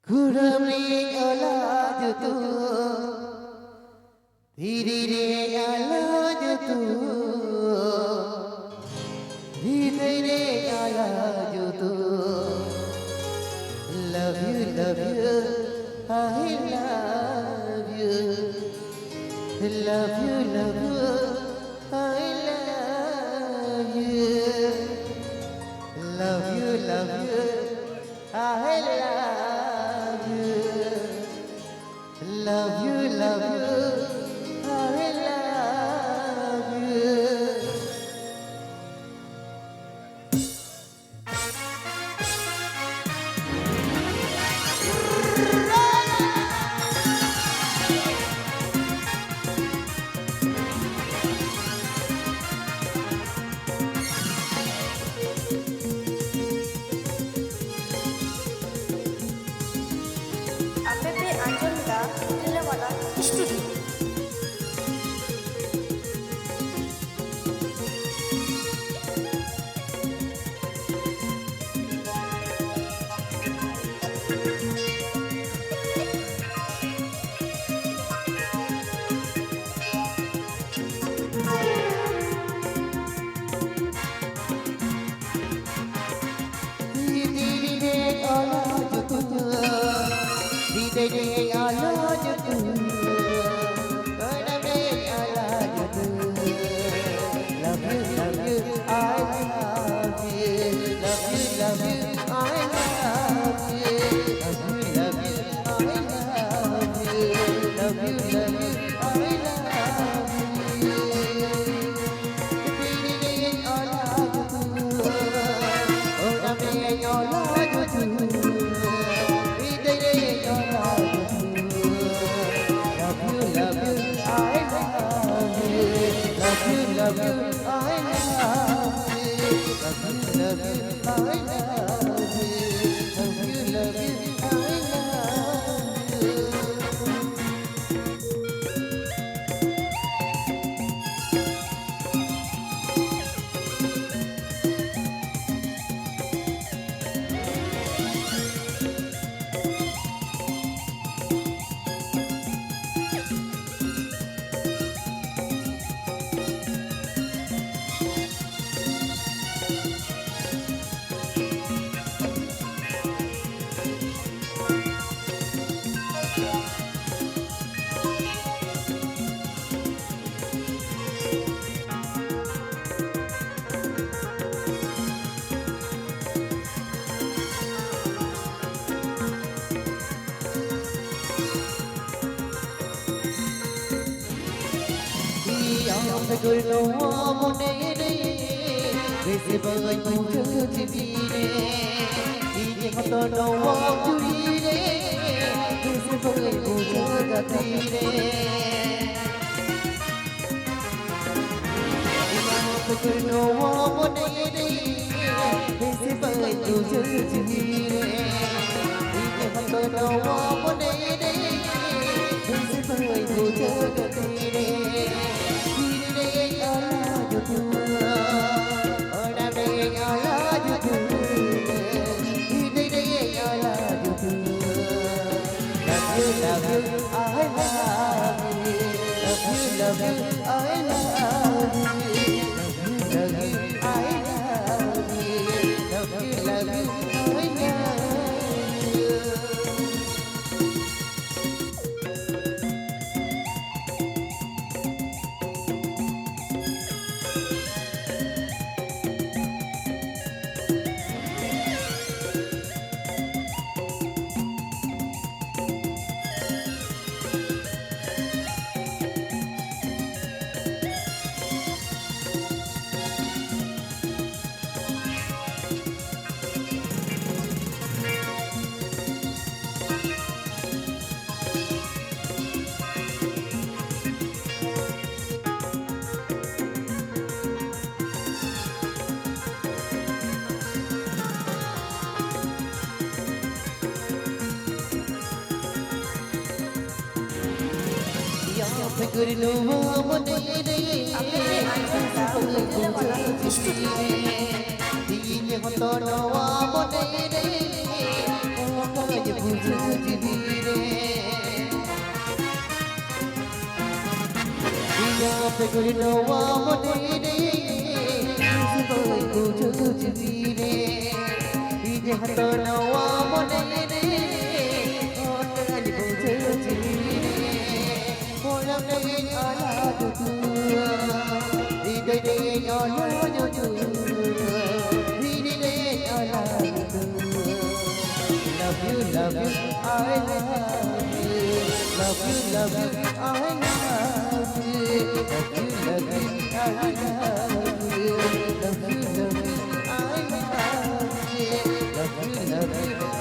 Kuramri ala jutu, diri re ala jutu, diri re ala jutu. Love you, I love you, love you, I love you, love you, I love you. Love you, I love you. APP Anjolda Lilawala Studio. Diri ala jutu, kuramri ala jutu. Love you, I love you. Love you, I love you. Love you, I love you. Love you, I love you. Diri ala jutu, kuramri ala jutu. Love you, I love you. Love you, I love you. Love you, I love you. Tôi nấu món này về sẽ vơi mong chờ trên đi đi đi con tôi nấu món chú đi về sẽ vơi mong chờ cả đi tôi nấu món này về sẽ vơi mong chờ trên đi đi con tôi nấu món này về sẽ vơi mong chờ cả đi Love you, I love you. Love you, I love you. Love you, I love you. Love you, I love you. Hãy subscribe cho kênh Ghiền Mì Gõ để không bỏ lỡ những video hấp dẫn. Seguri no amore Isibay ko jujubire Ije hato no amore Otali ko jujubire Olam nahi ala dudu Ide de ala dudu Ide de ala dudu Love you, I love you Love you, I love you Love you, I love you Love you, I love you